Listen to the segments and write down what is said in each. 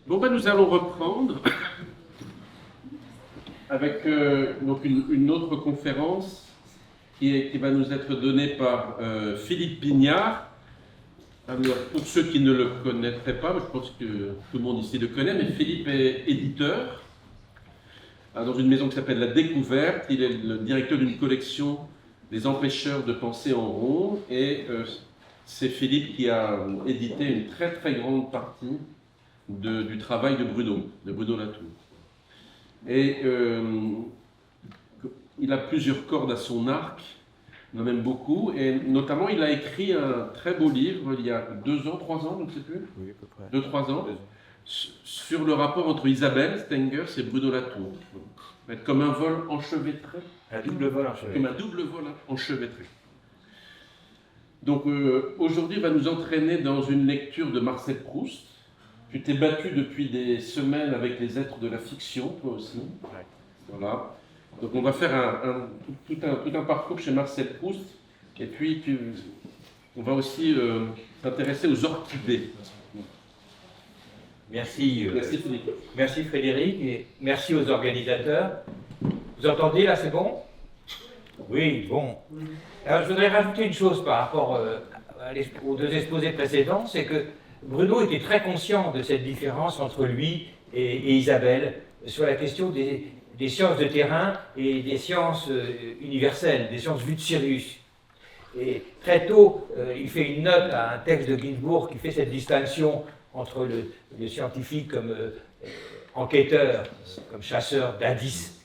Bon, ben, nous allons reprendre avec donc une autre conférence qui va nous être donnée par Philippe Pignard. Alors, pour ceux qui ne le connaîtraient pas, je pense que tout le monde ici le connaît, mais Philippe est éditeur dans une maison qui s'appelle La Découverte. Il est le directeur d'une collection des empêcheurs de penser en rond, et c'est Philippe qui a édité une très très grande partie du travail de Bruno Latour. Et il a plusieurs cordes à son arc, il en a même beaucoup, et notamment il a écrit un très beau livre il y a 2 ans, 3 ans, je ne sais plus, oui, à peu près. 2-3 ans, sur le rapport entre Isabelle Stengers et Bruno Latour. Comme un vol enchevêtré. Un double vol enchevêtré. Comme un double vol enchevêtré. Donc aujourd'hui, il va nous entraîner dans une lecture de Marcel Proust. Tu t'es battu depuis des semaines avec les êtres de la fiction, toi aussi. Ouais. Voilà. Donc on va faire tout un parcours chez Marcel Proust. Et puis on va aussi s'intéresser aux orchidées. Merci, Merci Philippe. merci Frédéric et merci aux organisateurs. Vous entendez là, c'est bon? Oui, bon. Alors je voudrais rajouter une chose par rapport aux 2 exposés précédents, c'est que Bruno était très conscient de cette différence entre lui et Isabelle sur la question des sciences de terrain et des sciences universelles, des sciences vues de Sirius. Et très tôt, il fait une note à un texte de Ginsburg qui fait cette distinction entre le scientifique comme enquêteur, comme chasseur d'indices.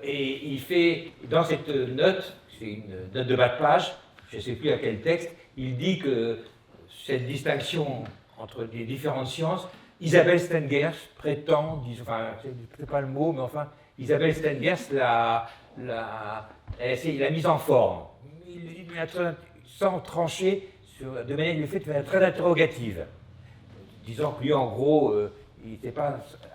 Et il fait, dans cette note, c'est une note de bas de page, je ne sais plus à quel texte, il dit que cette distinction entre les différentes sciences, Isabelle Stengers prétend, enfin, c'est pas le mot, mais enfin, Isabelle Stengers l'a mise en forme. Il a sans trancher, de manière, le fait de manière très interrogative, disant que lui, en gros,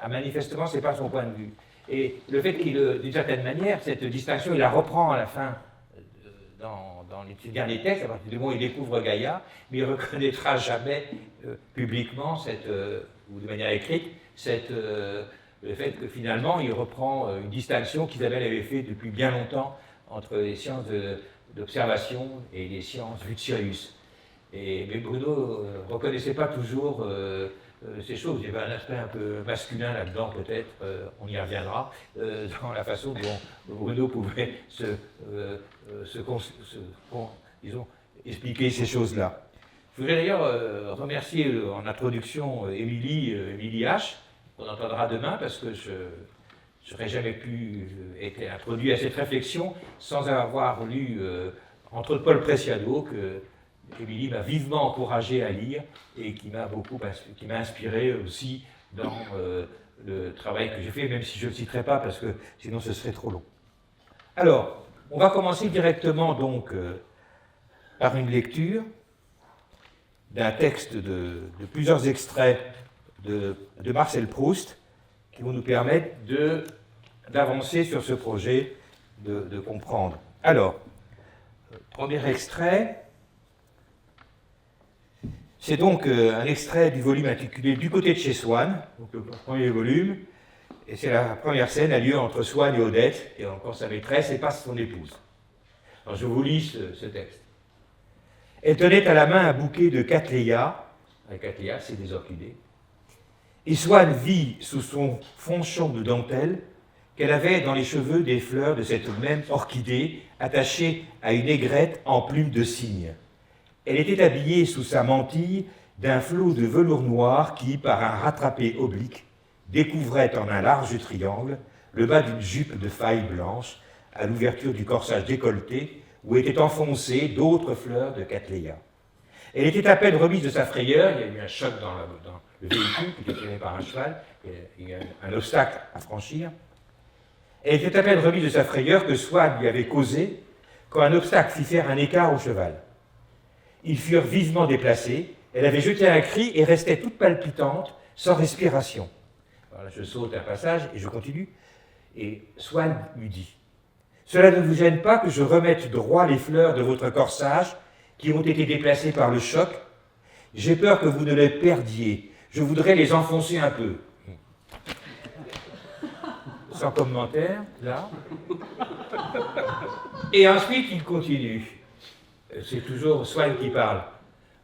manifestement, c'est pas son point de vue. Et le fait qu'il, d'une certaine manière, cette distinction, il la reprend à la fin dans les derniers textes, à partir du moment où il découvre Gaïa, mais il ne reconnaîtra jamais publiquement, ou de manière écrite, le fait que finalement, il reprend une distinction qu'Isabelle avait faite depuis bien longtemps entre les sciences d'observation et les sciences vues de Sirius. Mais Bruno ne reconnaissait pas toujours ces choses. Il y avait un aspect un peu masculin là-dedans, peut-être, on y reviendra, dans la façon dont Bruno pouvait disons, expliquer ces choses-là. Je voudrais d'ailleurs remercier en introduction Émilie H, qu'on entendra demain, parce que je n'aurais jamais pu être introduit à cette réflexion sans avoir lu, entre autres, Paul Preciado, que Émilie m'a vivement encouragé à lire et qui m'a inspiré aussi dans le travail que j'ai fait, même si je ne le citerai pas parce que sinon ce serait trop long. Alors, on va commencer directement donc par une lecture d'un texte de plusieurs extraits de Marcel Proust qui vont nous permettre d'avancer sur ce projet, de comprendre. Alors, premier extrait. C'est donc un extrait du volume intitulé Du côté de chez Swann, donc le premier volume, et c'est la première scène a lieu entre Swann et Odette, et encore sa maîtresse et pas son épouse. Alors je vous lis ce texte. Elle tenait à la main un bouquet de cattleya, les cattleya c'est des orchidées, et Swann vit sous son fonchon de dentelle qu'elle avait dans les cheveux des fleurs de cette même orchidée attachée à une aigrette en plume de cygne. Elle était habillée sous sa mantille d'un flot de velours noir qui, par un rattrapé oblique, découvrait en un large triangle le bas d'une jupe de faille blanche à l'ouverture du corsage décolleté où étaient enfoncées d'autres fleurs de cattleya. Elle était à peine remise de sa frayeur, il y a eu un choc dans le véhicule qui était tiré par un cheval, il y a eu un obstacle à franchir. Elle était à peine remise de sa frayeur que Swann lui avait causé quand un obstacle fit faire un écart au cheval. Ils furent vivement déplacés, elle avait jeté un cri et restait toute palpitante, sans respiration. Alors là, je saute un passage et je continue. Et Swann lui dit « Cela ne vous gêne pas que je remette droit les fleurs de votre corsage qui ont été déplacées par le choc? J'ai peur que vous ne les perdiez, Je voudrais les enfoncer un peu. Sans commentaire, là. Et ensuite, il continue. C'est toujours Swann qui parle.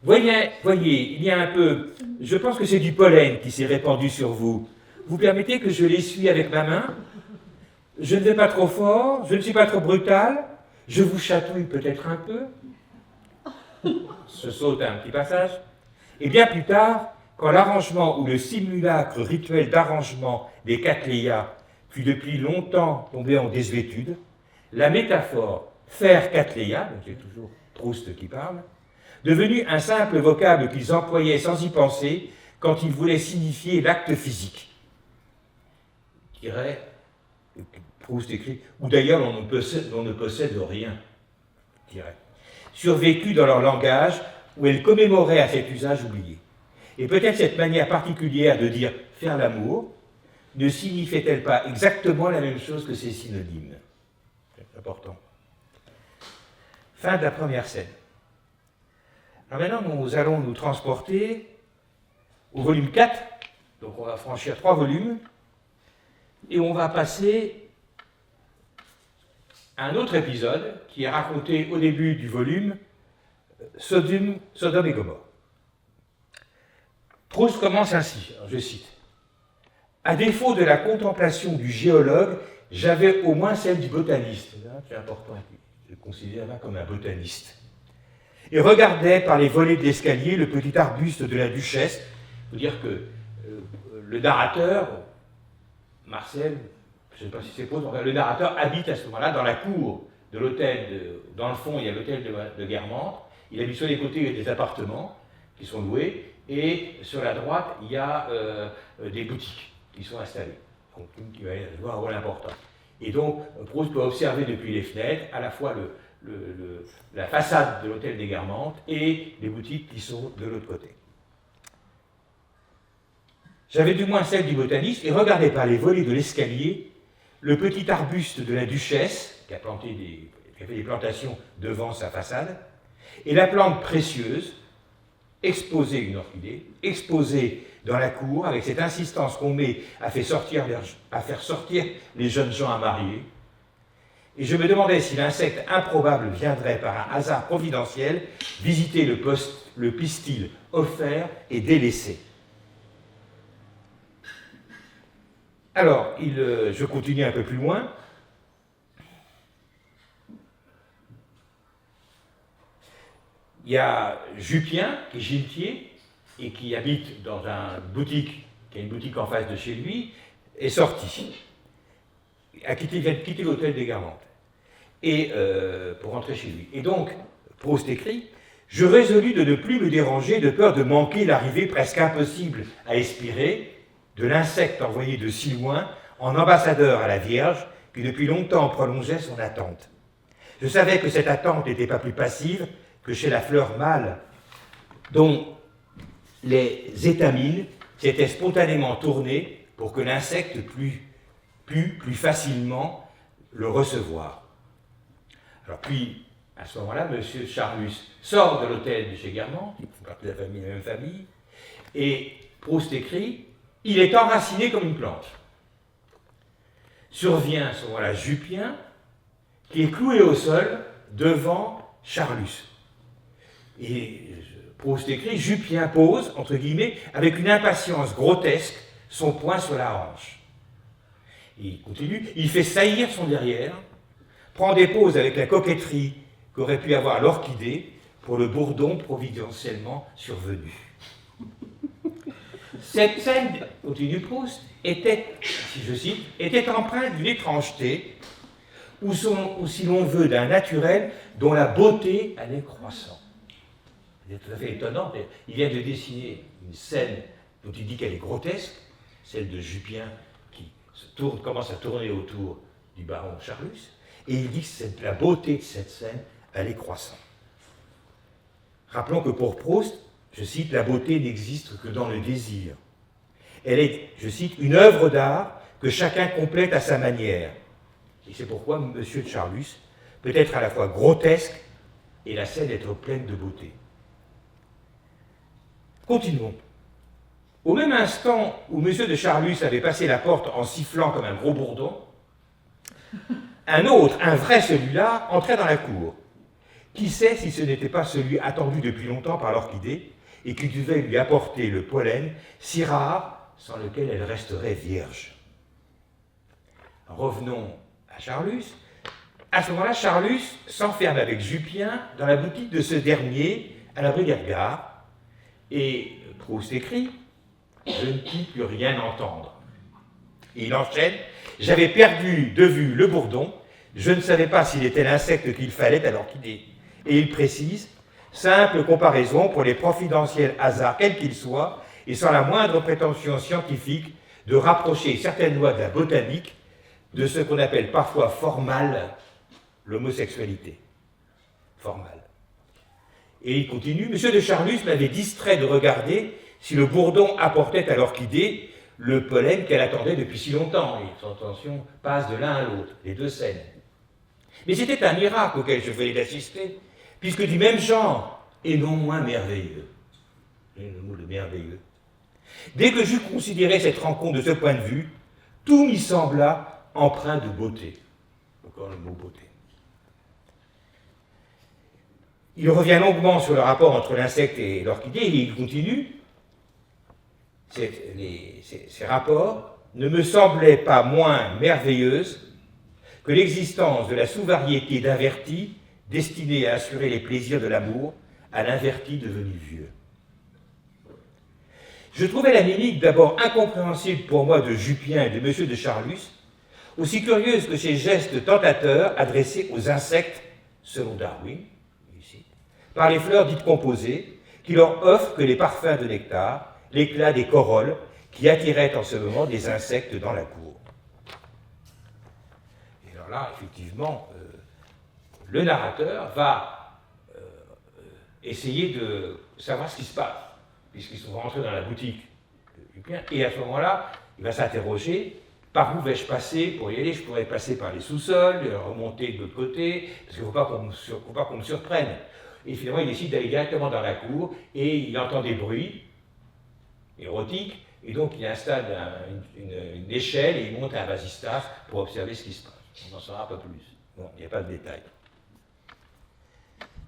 Voyez, il y a un peu... Je pense que c'est du pollen qui s'est répandu sur vous. Vous permettez que je l'essuie avec ma main? Je ne vais pas trop fort, je ne suis pas trop brutal, je vous chatouille peut-être un peu. Se saute un petit passage. Et bien plus tard, quand l'arrangement ou le simulacre rituel d'arrangement des Cattleya fut depuis longtemps tombé en désuétude, la métaphore faire Cattleya, donc c'est toujours Proust qui parle, devenu un simple vocable qu'ils employaient sans y penser quand ils voulaient signifier l'acte physique. Proust écrit, ou d'ailleurs on ne possède rien, survécu dans leur langage où elle commémorait à cet usage oublié. Et peut-être cette manière particulière de dire faire l'amour ne signifiait-elle pas exactement la même chose que ces synonymes? C'est important. Fin de la première scène. Alors maintenant, nous allons nous transporter au volume 4, donc on va franchir 3 volumes, et on va passer à un autre épisode qui est raconté au début du volume, Sodome et Gomorrhe. Proust commence ainsi, je cite. « À défaut de la contemplation du géologue, j'avais au moins celle du botaniste. » C'est important, je le considère là comme un botaniste. Et regardait par les volets de l'escalier le petit arbuste de la duchesse. Il faut dire que le narrateur, Marcel, je ne sais pas si c'est Proust, le narrateur habite à ce moment-là dans la cour de l'hôtel, dans le fond il y a l'hôtel de Guermantes, il habite sur les côtés des appartements qui sont loués, et sur la droite il y a des boutiques qui sont installées, donc qui va jouer un rôle important. Et donc Proust peut observer depuis les fenêtres à la fois la façade de l'hôtel des Guermantes et les boutiques qui sont de l'autre côté. J'avais du moins celle du botaniste et regardais par les volets de l'escalier le petit arbuste de la duchesse qui a fait des plantations devant sa façade, et la plante précieuse, exposée, une orchidée, exposée dans la cour avec cette insistance qu'on met à faire sortir les jeunes gens à marier. Et je me demandais si l'insecte improbable viendrait par un hasard providentiel visiter le pistil offert et délaissé. Alors, je continue un peu plus loin. Il y a Jupien, qui est giletier, et qui habite dans une boutique, qui a une boutique en face de chez lui, est sorti. Vient de quitter l'hôtel des Guermantes, et pour rentrer chez lui. Et donc, Proust écrit, « Je résolus de ne plus me déranger de peur de manquer l'arrivée presque impossible à Espirée de l'insecte envoyé de si loin en ambassadeur à la Vierge qui depuis longtemps prolongeait son attente. Je savais que cette attente n'était pas plus passive que chez la fleur mâle, dont les étamines s'étaient spontanément tournées pour que l'insecte pût plus facilement le recevoir. » Alors puis, à ce moment-là, M. Charlus sort de l'hôtel de chez Guermantes, ils font partie de la même famille, et Proust écrit « Il est enraciné comme une plante. » Survient à ce moment-là Jupien, qui est cloué au sol devant Charlus. Et Proust écrit, Jupien pose, entre guillemets, avec une impatience grotesque, son poing sur la hanche. Et il continue, il fait saillir son derrière, prend des poses avec la coquetterie qu'aurait pu avoir l'orchidée pour le bourdon providentiellement survenu. Cette scène, continue Proust, était, si je cite, était empreinte d'une étrangeté, ou si l'on veut, d'un naturel dont la beauté allait croissant. C'est tout à fait étonnant. Il vient de dessiner une scène dont il dit qu'elle est grotesque, celle de Jupien qui commence à tourner autour du baron Charlus, et il dit que la beauté de cette scène allait croissant. Rappelons que pour Proust, je cite, la beauté n'existe que dans le désir. Elle est, je cite, une œuvre d'art que chacun complète à sa manière. Et c'est pourquoi M. de Charlus peut être à la fois grotesque et la scène être pleine de beauté. Continuons. Au même instant où M. de Charlus avait passé la porte en sifflant comme un gros bourdon, un autre, un vrai celui-là, entrait dans la cour. Qui sait si ce n'était pas celui attendu depuis longtemps par l'orchidée et qui devait lui apporter le pollen si rare sans lequel elle resterait vierge. Revenons à Charlus. À ce moment-là, Charlus s'enferme avec Jupien dans la boutique de ce dernier, à l'abri des regards, et Proust écrit « Je ne puis plus rien entendre ». Et il enchaîne « J'avais perdu de vue le bourdon, je ne savais pas s'il était l'insecte qu'il fallait à l'orchidée. » Et il précise « Simple comparaison pour les providentiels hasards, quels qu'ils soient, et sans la moindre prétention scientifique, de rapprocher certaines lois de la botanique de ce qu'on appelle parfois formal l'homosexualité. Formale. » Et il continue, « M. de Charlus m'avait distrait de regarder si le bourdon apportait à l'orchidée le pollen qu'elle attendait depuis si longtemps. » Et son attention passe de l'un à l'autre, les deux scènes. Mais c'était un miracle auquel je venais d'assister, puisque du même genre, et non moins merveilleux. Le mot de merveilleux. Dès que j'eus considéré cette rencontre de ce point de vue, tout m'y sembla empreint de beauté. Encore le mot beauté. Il revient longuement sur le rapport entre l'insecte et l'orchidée, et il continue. Ces rapports ne me semblaient pas moins merveilleuses que l'existence de la sous-variété d'inverti destinée à assurer les plaisirs de l'amour à l'inverti devenu vieux. Je trouvais la mimique d'abord incompréhensible pour moi de Jupien et de M. de Charlus, aussi curieuse que ces gestes tentateurs adressés aux insectes, selon Darwin, ici, par les fleurs dites composées, qui leur offrent que les parfums de nectar, l'éclat des corolles qui attiraient en ce moment des insectes dans la cour. Et alors là, effectivement, le narrateur va essayer de savoir ce qui se passe, puisqu'ils sont rentrés dans la boutique de Jupien, et à ce moment-là, il va s'interroger, par où vais-je passer pour y aller? Je pourrais passer par les sous-sols, remonter de l'autre côté, parce qu'il ne faut pas qu'on me surprenne. Et finalement, il décide d'aller directement dans la cour, et il entend des bruits érotiques, et donc il installe une échelle, et il monte à un vasistas pour observer ce qui se passe. On en saura un peu plus. Bon, il n'y a pas de détails.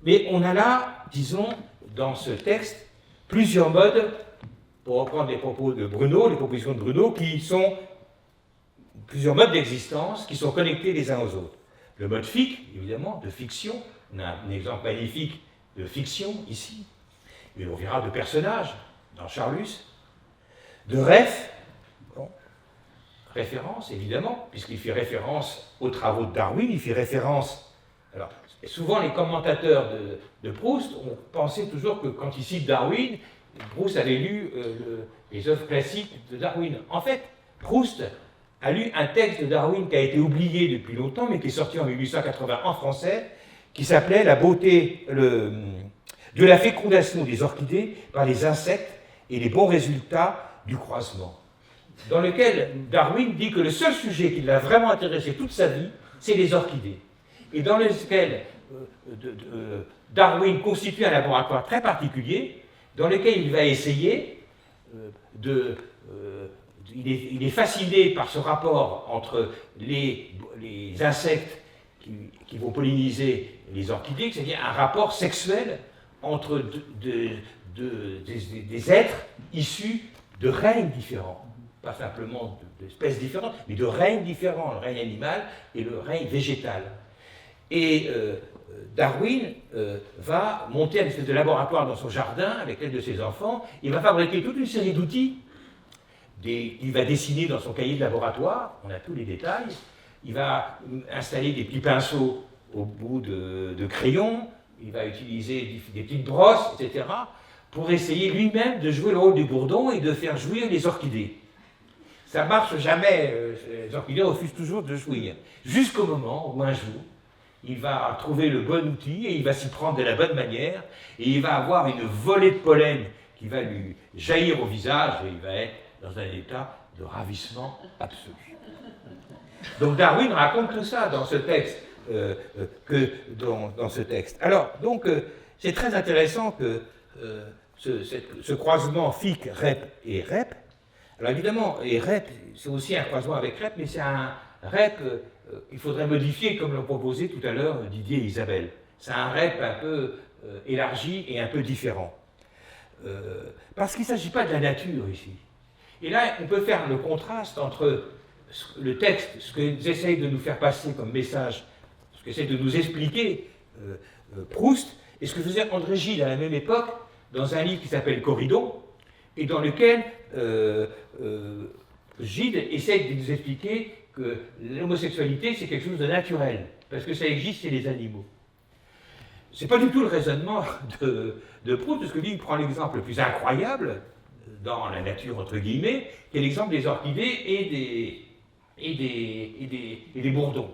Mais on a là, disons, dans ce texte, plusieurs modes, pour reprendre les propos de Bruno, les propositions de Bruno, qui sont plusieurs modes d'existence qui sont connectés les uns aux autres. Le mode fic, évidemment, de fiction, on a un exemple magnifique de fiction ici, mais on verra de personnages dans Charlus, de ref, bon, référence évidemment, puisqu'il fait référence aux travaux de Darwin, il fait référence. Alors, souvent les commentateurs de Proust ont pensé toujours que quand ils citent Darwin, Proust avait lu les œuvres classiques de Darwin. En fait, Proust a lu un texte de Darwin qui a été oublié depuis longtemps, mais qui est sorti en 1880 en français, qui s'appelait « La beauté de la fécondation des orchidées par les insectes et les bons résultats du croisement », dans lequel Darwin dit que le seul sujet qui l'a vraiment intéressé toute sa vie, c'est les orchidées, et dans lequel Darwin constitue un laboratoire très particulier, dans lequel il va essayer il est fasciné par ce rapport entre les insectes qui vont polliniser les orchidées, c'est-à-dire un rapport sexuel entre des êtres issus de règnes différents, pas simplement d'espèces différentes, mais de règnes différents, le règne animal et le règne végétal. Et Darwin va monter une espèce de laboratoire dans son jardin avec l'aide de ses enfants. Il va fabriquer toute une série d'outils. Il va dessiner dans son cahier de laboratoire, on a tous les détails. Il va installer des petits pinceaux au bout de crayons. Il va utiliser des petites brosses, etc., pour essayer lui-même de jouer le rôle du bourdon et de faire jouir les orchidées. Ça ne marche jamais, les orchidées refusent toujours de jouir. Jusqu'au moment où un jour, il va trouver le bon outil et il va s'y prendre de la bonne manière et il va avoir une volée de pollen qui va lui jaillir au visage et il va être dans un état de ravissement absolu. Donc Darwin raconte tout ça dans ce texte. Dans ce texte. Alors, donc, c'est très intéressant que ce croisement fic, rep et rep. Alors évidemment, et rep, c'est aussi un croisement avec rep, mais c'est un rep qu'il faudrait modifier comme l'ont proposé tout à l'heure Didier et Isabelle. C'est un rep un peu élargi et un peu différent. Parce qu'il ne s'agit pas de la nature ici. Et là, on peut faire le contraste entre le texte, ce qu'ils essayent de nous faire passer comme message, ce qu'essaie de nous expliquer Proust, et ce que faisait André Gide à la même époque, dans un livre qui s'appelle Corridon, et dans lequel Gide essaie de nous expliquer que l'homosexualité, c'est quelque chose de naturel, parce que ça existe chez les animaux. Ce n'est pas du tout le raisonnement de Proust, parce que lui, il prend l'exemple le plus incroyable dans la nature, entre guillemets, qui est l'exemple des orchidées et des bourdons,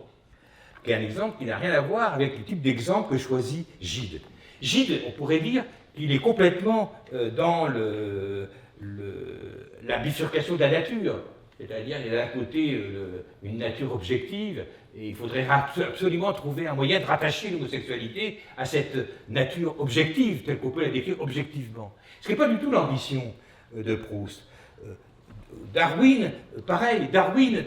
qui est un exemple qui n'a rien à voir avec le type d'exemple que choisit Gide. Gide, on pourrait dire qu'il est complètement dans la bifurcation de la nature, c'est-à-dire il y a d'un côté une nature objective, et il faudrait absolument trouver un moyen de rattacher l'homosexualité à cette nature objective, telle qu'on peut la décrire objectivement. Ce n'est pas du tout l'ambition de Proust. Darwin, pareil, Darwin,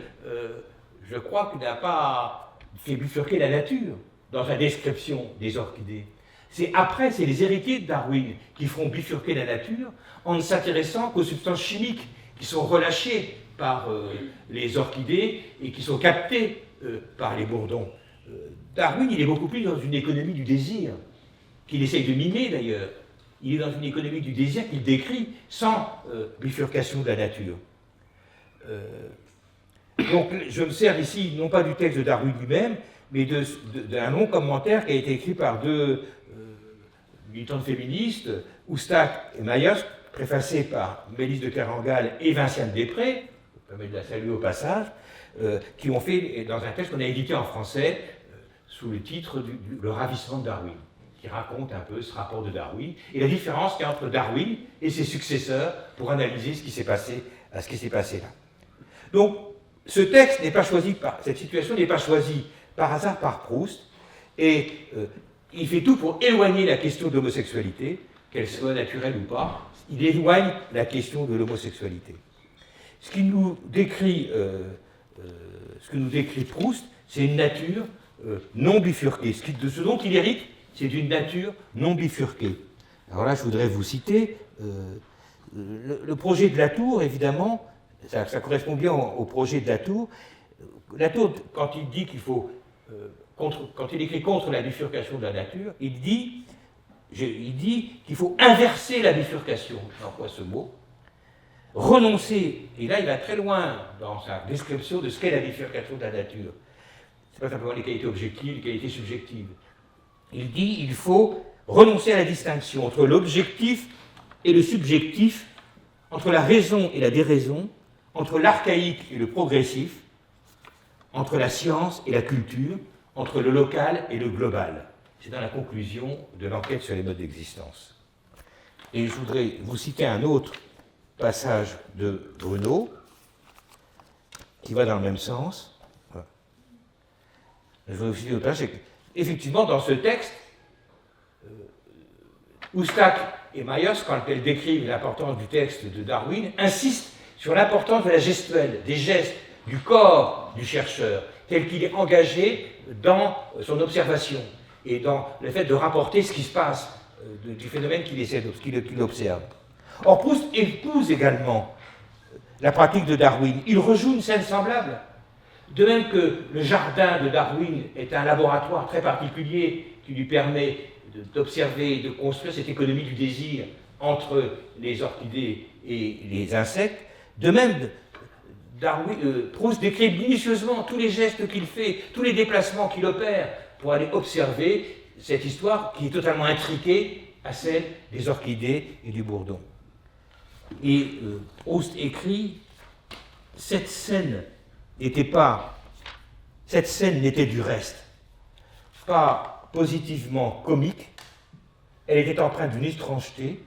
je crois qu'il n'a pas fait bifurquer la nature dans sa description des orchidées. C'est les héritiers de Darwin qui feront bifurquer la nature en ne s'intéressant qu'aux substances chimiques qui sont relâchées par les orchidées et qui sont captées par les bourdons. Darwin, il est beaucoup plus dans une économie du désir, qu'il essaye de mimer d'ailleurs. Il est dans une économie du désir qu'il décrit sans bifurcation de la nature. Donc je me sers ici non pas du texte de Darwin lui-même, mais d'un long commentaire qui a été écrit par deux militantes féministes, Oustak et Mayos, préfacé par Mélisse de Kerangal et Vinciane Després, je me permets de la saluer au passage, qui ont fait dans un texte qu'on a édité en français sous le titre Le ravissement de Darwin, qui raconte un peu ce rapport de Darwin et la différence qu'il y a entre Darwin et ses successeurs pour analyser ce qui s'est passé là. Donc, ce texte n'est pas choisi cette situation n'est pas choisie par hasard par Proust, et il fait tout pour éloigner la question de l'homosexualité, qu'elle soit naturelle ou pas. Il éloigne la question de l'homosexualité. Ce que nous décrit Proust, c'est une nature non bifurquée. Ce dont il hérite, c'est d'une nature non bifurquée. Alors là, je voudrais vous citer le projet de Latour, évidemment, ça correspond bien au projet de Latour. Latour, quand il dit qu'il faut, quand il écrit contre la bifurcation de la nature, il dit qu'il faut inverser la bifurcation, j'emploie ce mot, renoncer, et là il va très loin dans sa description de ce qu'est la bifurcation de la nature. Ce n'est pas simplement les qualités objectives, les qualités subjectives. Il dit qu'il faut renoncer à la distinction entre l'objectif et le subjectif, entre la raison et la déraison, entre l'archaïque et le progressif, entre la science et la culture, entre le local et le global. C'est dans la conclusion de l'enquête sur les modes d'existence. Et je voudrais vous citer un autre passage de Bruno, qui va dans le même sens. Voilà. Je voudrais vous citer un autre passage, effectivement, dans ce texte, Oustak et Mayos, quand elles décrivent l'importance du texte de Darwin, insistent sur l'importance de la gestuelle, des gestes, du corps du chercheur, tel qu'il est engagé dans son observation et dans le fait de rapporter ce qui se passe du phénomène qu'il observe. Or, Proust épouse également la pratique de Darwin. Il rejoue une scène semblable. De même que le jardin de Darwin est un laboratoire très particulier qui lui permet d'observer et de construire cette économie du désir entre les orchidées et les insectes, de même, Proust décrit minutieusement tous les gestes qu'il fait, tous les déplacements qu'il opère pour aller observer cette histoire qui est totalement intriquée à celle des orchidées et du bourdon. Et Proust écrit « Cette scène n'était du reste pas positivement comique, elle était empreinte d'une étrangeté,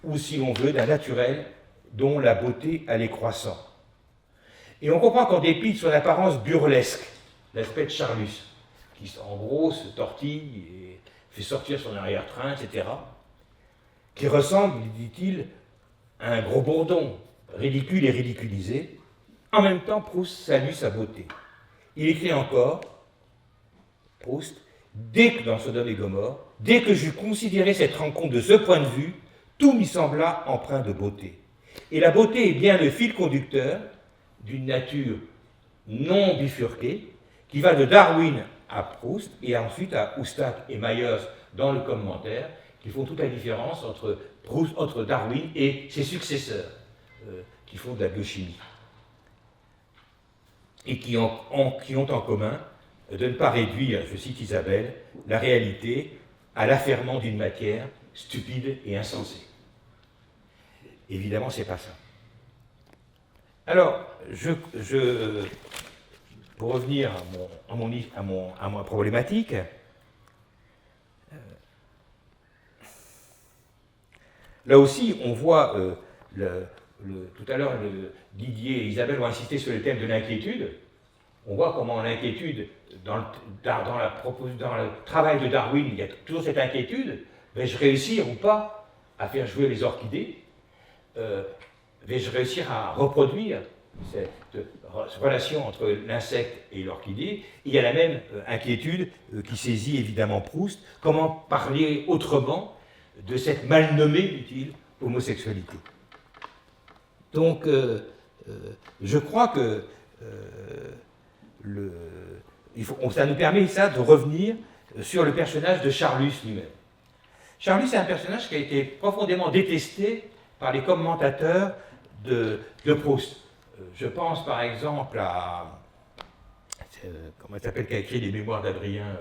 ou si l'on veut, d'un naturel dont la beauté allait croissant. Et on comprend qu'en dépit de son apparence burlesque, l'aspect de Charlus, qui en gros se tortille et fait sortir son arrière-train, etc., qui ressemble, dit-il, à un gros bourdon, ridicule et ridiculisé. En même temps, Proust salue sa beauté. Il écrit encore, Proust, dès que, dans Sodome et Gomorrhe, dès que j'eus considéré cette rencontre de ce point de vue, tout m'y sembla empreint de beauté. Et la beauté est bien le fil conducteur d'une nature non bifurquée, qui va de Darwin à Proust, et ensuite à Oustach et Myers dans le commentaire, qui font toute la différence entre Darwin et ses successeurs, qui font de la biochimie, et qui ont en commun de ne pas réduire, je cite Isabelle, la réalité à l'affairement d'une matière stupide et insensée. Évidemment, ce n'est pas ça. Alors, pour revenir à ma problématique, là aussi, on voit, tout à l'heure, Didier et Isabelle ont insisté sur le thème de l'inquiétude. On voit comment l'inquiétude, dans le travail de Darwin, il y a toujours cette inquiétude. Vais-je réussir ou pas à faire jouer les orchidées? Vais-je réussir à reproduire cette relation entre l'insecte et l'orchidée? Il y a la même inquiétude qui saisit évidemment Proust. Comment parler autrement de cette mal nommée, dit-il, homosexualité? Donc, je crois que ça nous permet ça de revenir sur le personnage de Charlus lui-même. Charlus est un personnage qui a été profondément détesté par les commentateurs de Proust. Je pense par exemple à comment elle s'appelle, qui a écrit les mémoires d'Adrien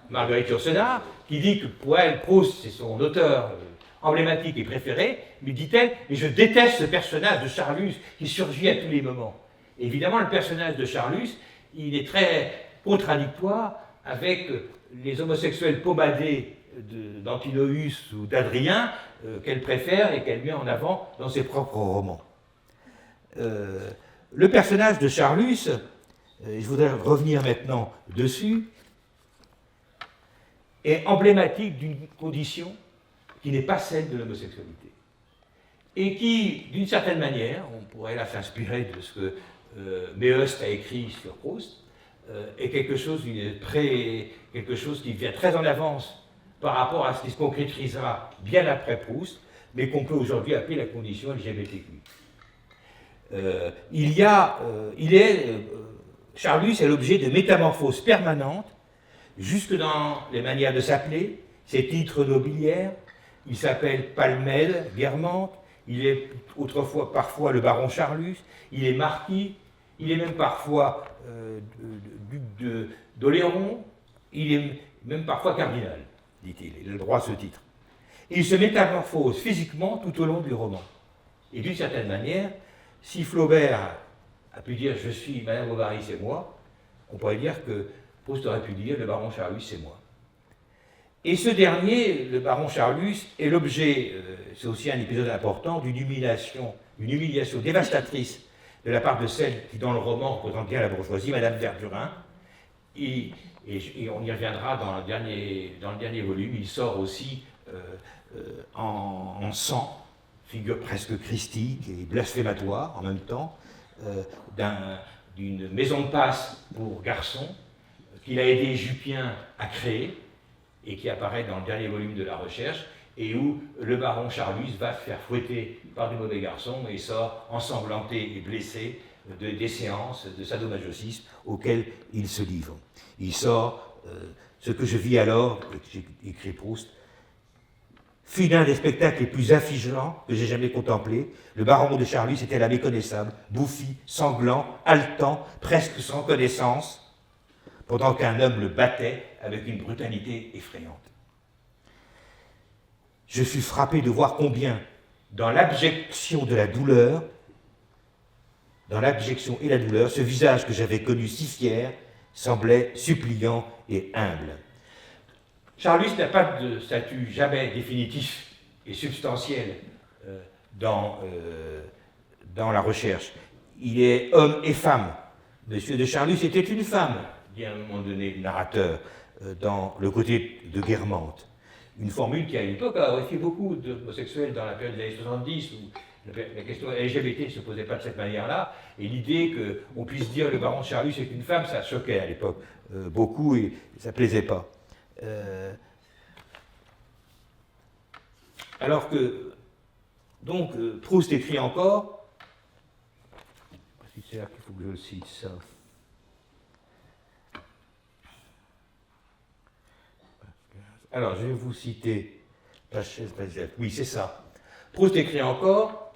Marguerite Yourcenar, qui dit que pour elle, Proust, c'est son auteur emblématique et préféré, mais dit-elle, mais je déteste ce personnage de Charlus qui surgit à tous les moments. Et évidemment, le personnage de Charlus, il est très contradictoire avec les homosexuels pommadés d'Antinoüs ou d'Adrien qu'elle préfère et qu'elle met en avant dans ses propres romans. Le personnage de Charlus, je voudrais revenir maintenant dessus, est emblématique d'une condition qui n'est pas celle de l'homosexualité. Et qui, d'une certaine manière, on pourrait là s'inspirer de ce que Méheust a écrit sur Proust, est quelque chose qui vient très en avance par rapport à ce qui se concrétisera bien après Proust, mais qu'on peut aujourd'hui appeler la condition LGBTQ. Charlus est l'objet de métamorphoses permanentes, jusque dans les manières de s'appeler, ses titres nobiliaires. Il s'appelle Palmel, Guermantes, il est autrefois parfois le baron Charlus, il est marquis, il est même parfois duc d'Oléron, il est même parfois cardinal, dit-il, il a le droit à ce titre. Et il se métamorphose physiquement tout au long du roman. Et d'une certaine manière, si Flaubert a pu dire « je suis Madame Bovary, c'est moi », on pourrait dire que Proust aurait pu dire « le baron Charlus, c'est moi ». Et ce dernier, le baron Charlus, est l'objet, c'est aussi un épisode important, d'une humiliation dévastatrice de la part de celle qui, dans le roman, représente bien la bourgeoisie, Madame Verdurin. Et on y reviendra dans le dernier volume. Il sort aussi en sang, figure presque christique et blasphématoire en même temps, d'une maison de passe pour garçons qu'il a aidé Jupien à créer, et qui apparaît dans le dernier volume de La Recherche, et où le baron Charlus va se faire fouetter par des mauvais garçons et sort ensanglanté et blessé des séances de sadomasochisme auxquelles il se livre. Il sort ce que je vis alors, écrit Proust, fut l'un des spectacles les plus affligeants que j'ai jamais contemplés. Le baron de Charlus était la méconnaissable, bouffi, sanglant, haletant, presque sans connaissance, pendant qu'un homme le battait avec une brutalité effrayante. Je fus frappé de voir combien, dans l'abjection et la douleur, ce visage que j'avais connu si fier semblait suppliant et humble. Charlus n'a pas de statut jamais définitif et substantiel dans La Recherche. Il est homme et femme. Monsieur de Charlus était une femme, dit à un moment donné le narrateur, dans Le Côté de Guermantes. une formule qui à l'époque a horrifié beaucoup d'homosexuels dans la période des années 70, où la question LGBT ne se posait pas de cette manière-là, et l'idée qu'on puisse dire le baron Charlus est une femme, ça choquait à l'époque beaucoup et ça ne plaisait pas. Alors que, donc, Proust écrit encore, c'est là qu'il faut que je cite ça. Alors, je vais vous citer, page 16, page 7. Oui, c'est ça. Proust écrit encore,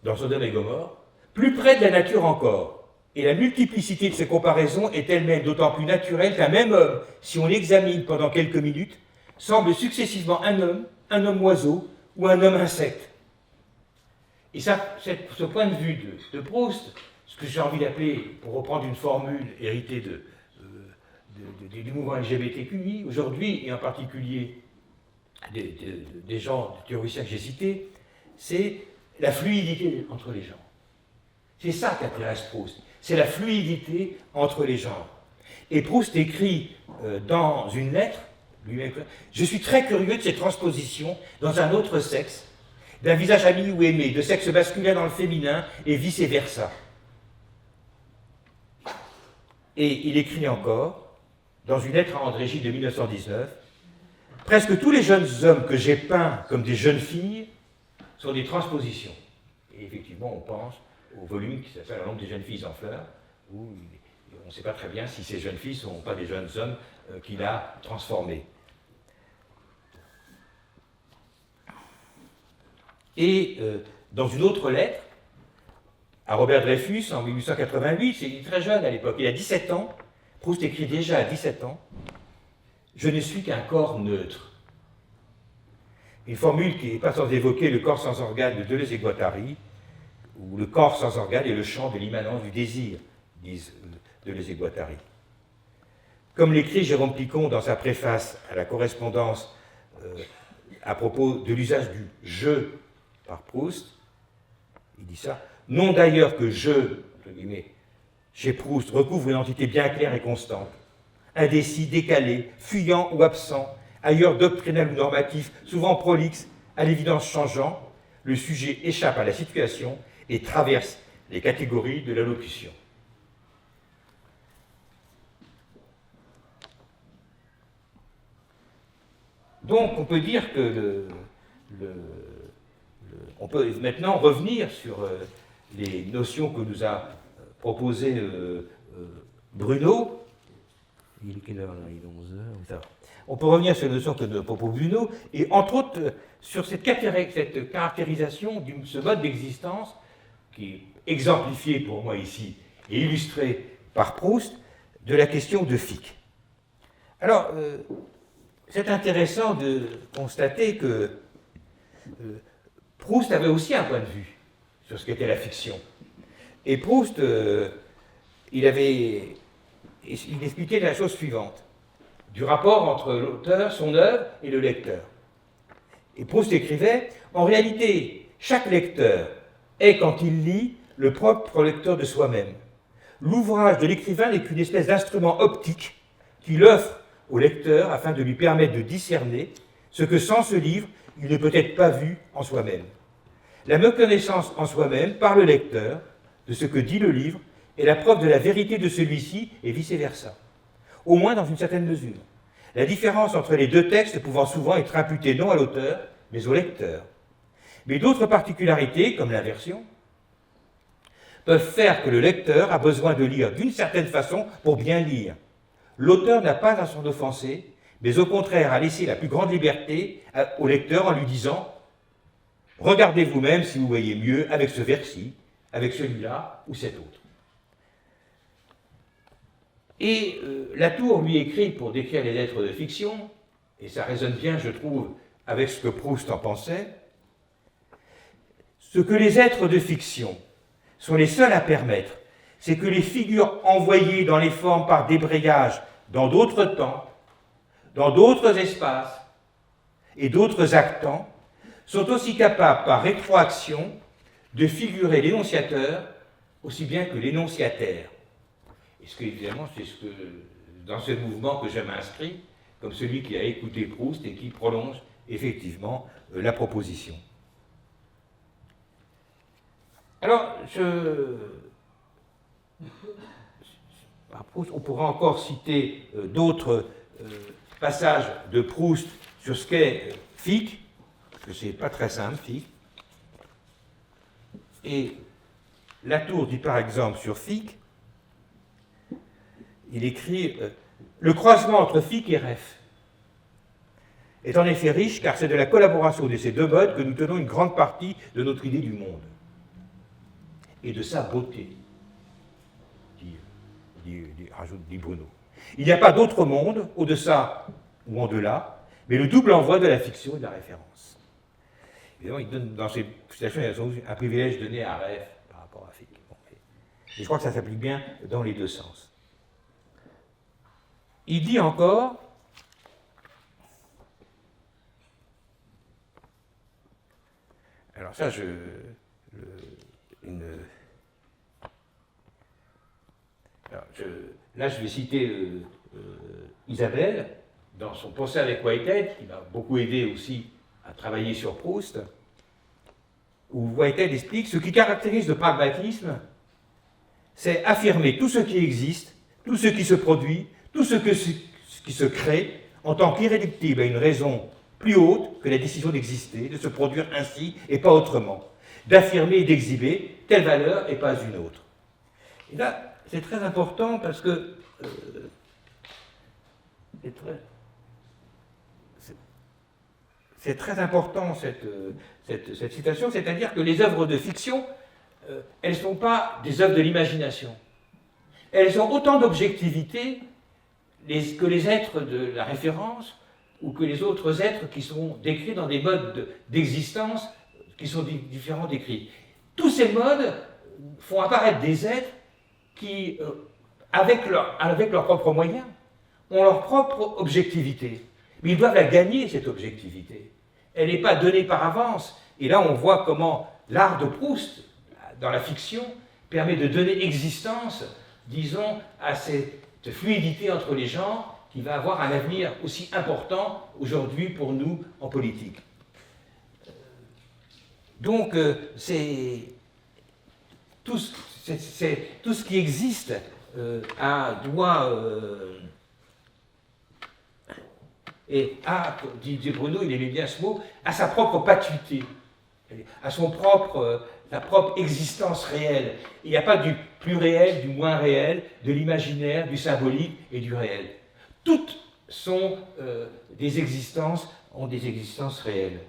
dans Sodome et Gomorrhe, plus près de la nature encore, et la multiplicité de ces comparaisons est elle-même d'autant plus naturelle qu'un même homme, si on l'examine pendant quelques minutes, semble successivement un homme oiseau ou un homme insecte. Et ça, ce point de vue de Proust, ce que j'ai envie d'appeler, pour reprendre une formule héritée du mouvement LGBTQI, aujourd'hui, et en particulier des gens, des théoriciens que j'ai cités, c'est la fluidité entre les gens. C'est ça qu'intéresse Proust, c'est la fluidité entre les genres. Et Proust écrit dans une lettre, lui-même, je suis très curieux de ces transpositions dans un autre sexe, d'un visage ami ou aimé, de sexe masculin dans le féminin, et vice-versa. Et il écrit encore, dans une lettre à André Gide de 1919, presque tous les jeunes hommes que j'ai peints comme des jeunes filles sont des transpositions. Et effectivement, on pense au volume qui s'appelle « La lampe des jeunes filles en fleurs », où on ne sait pas très bien si ces jeunes filles ne sont pas des jeunes hommes qu'il a transformés. Et dans une autre lettre, à Robert Dreyfus, en 1888, il est très jeune à l'époque, il a 17 ans, Proust écrit déjà à 17 ans, « Je ne suis qu'un corps neutre ». Une formule qui n'est pas sans évoquer le corps sans organe de Deleuze et Guattari, où le corps sans organe est le champ de l'immanence du désir, disent Deleuze et Guattari. Comme l'écrit Jérôme Picon dans sa préface à la correspondance à propos de l'usage du « je » par Proust, il dit ça, « Non d'ailleurs que je, entre guillemets, chez Proust, recouvre une entité bien claire et constante, indécis, décalé, fuyant ou absent, ailleurs doctrinal ou normatif, souvent prolixe, à l'évidence changeant, le sujet échappe à la situation et traverse les catégories de la locution. » Donc on peut dire que on peut maintenant revenir sur les notions que nous a proposées Bruno. Il est quelle heure là? Il est 11h. On peut revenir sur les notions que nous propose Bruno, et entre autres sur cette caractérisation de ce mode d'existence qui est exemplifié pour moi ici et illustré par Proust de la question de Fichte. Alors, c'est intéressant de constater que Proust avait aussi un point de vue sur ce qu'était la fiction. Et Proust, il expliquait la chose suivante, du rapport entre l'auteur, son œuvre, et le lecteur. Et Proust écrivait, « En réalité, chaque lecteur est, quand il lit, le propre lecteur de soi-même. L'ouvrage de l'écrivain n'est qu'une espèce d'instrument optique qu'il offre au lecteur afin de lui permettre de discerner ce que sans ce livre, il ne peut être pas vu en soi-même. La reconnaissance en soi-même, par le lecteur, de ce que dit le livre, est la preuve de la vérité de celui-ci et vice-versa, au moins dans une certaine mesure. La différence entre les deux textes pouvant souvent être imputée non à l'auteur, mais au lecteur. Mais d'autres particularités, comme l'inversion, peuvent faire que le lecteur a besoin de lire d'une certaine façon pour bien lire. L'auteur n'a pas à s'en offenser, mais au contraire a laissé la plus grande liberté au lecteur en lui disant « Regardez vous-même si vous voyez mieux avec ce vers-ci, avec celui-là ou cet autre. » Et Latour lui écrit pour décrire les lettres de fiction, et ça résonne bien, je trouve, avec ce que Proust en pensait, ce que les êtres de fiction sont les seuls à permettre, c'est que les figures envoyées dans les formes par débrayage dans d'autres temps, dans d'autres espaces et d'autres actants, sont aussi capables, par rétroaction, de figurer l'énonciateur aussi bien que l'énonciataire. Et ce que, évidemment, c'est ce dans ce mouvement que je m'inscris, comme celui qui a écouté Proust et qui prolonge effectivement la proposition. Alors, on pourra encore citer d'autres passages de Proust sur ce qu'est Fichte, parce que c'est pas très simple, Fichte. Et Latour dit par exemple sur Fichte, il écrit le croisement entre Fichte et Ref est en effet riche, car c'est de la collaboration de ces deux modes que nous tenons une grande partie de notre idée du monde et de sa beauté, dit Bruno. Il n'y a pas d'autre monde, au-deçà ou en delà, mais le double envoi de la fiction et de la référence. Évidemment, il donne dans ces situations un privilège donné à Ref par rapport à Fichte. Bon, et je crois que ça s'applique bien dans les deux sens. Il dit encore, alors ça, là, je vais citer Isabelle, dans son procès avec Whitehead, qui m'a beaucoup aidé aussi à travailler sur Proust, où Whitehead explique ce qui caractérise le pragmatisme, c'est affirmer tout ce qui existe, tout ce qui se produit, tout ce qui se crée, en tant qu'irréductible à une raison plus haute que la décision d'exister, de se produire ainsi et pas autrement, d'affirmer et d'exhiber telle valeur et pas une autre. Et là, c'est très important parce que c'est très important cette citation, c'est-à-dire que les œuvres de fiction, elles ne sont pas des œuvres de l'imagination. Elles ont autant d'objectivité que les êtres de la référence ou que les autres êtres qui sont décrits dans des modes d'existence qui sont différents décrits. Tous ces modes font apparaître des êtres qui, avec leurs propres moyens, ont leur propre objectivité. Mais ils doivent la gagner, cette objectivité. Elle n'est pas donnée par avance. Et là, on voit comment l'art de Proust, dans la fiction, permet de donner existence, disons, à cette fluidité entre les genres qui va avoir un avenir aussi important aujourd'hui pour nous en politique. Donc, c'est tout ce qui existe dit Bruno, il aimait bien ce mot, à sa propre patuité, à sa propre existence réelle. Il n'y a pas du plus réel, du moins réel, de l'imaginaire, du symbolique et du réel. Toutes ont des existences réelles.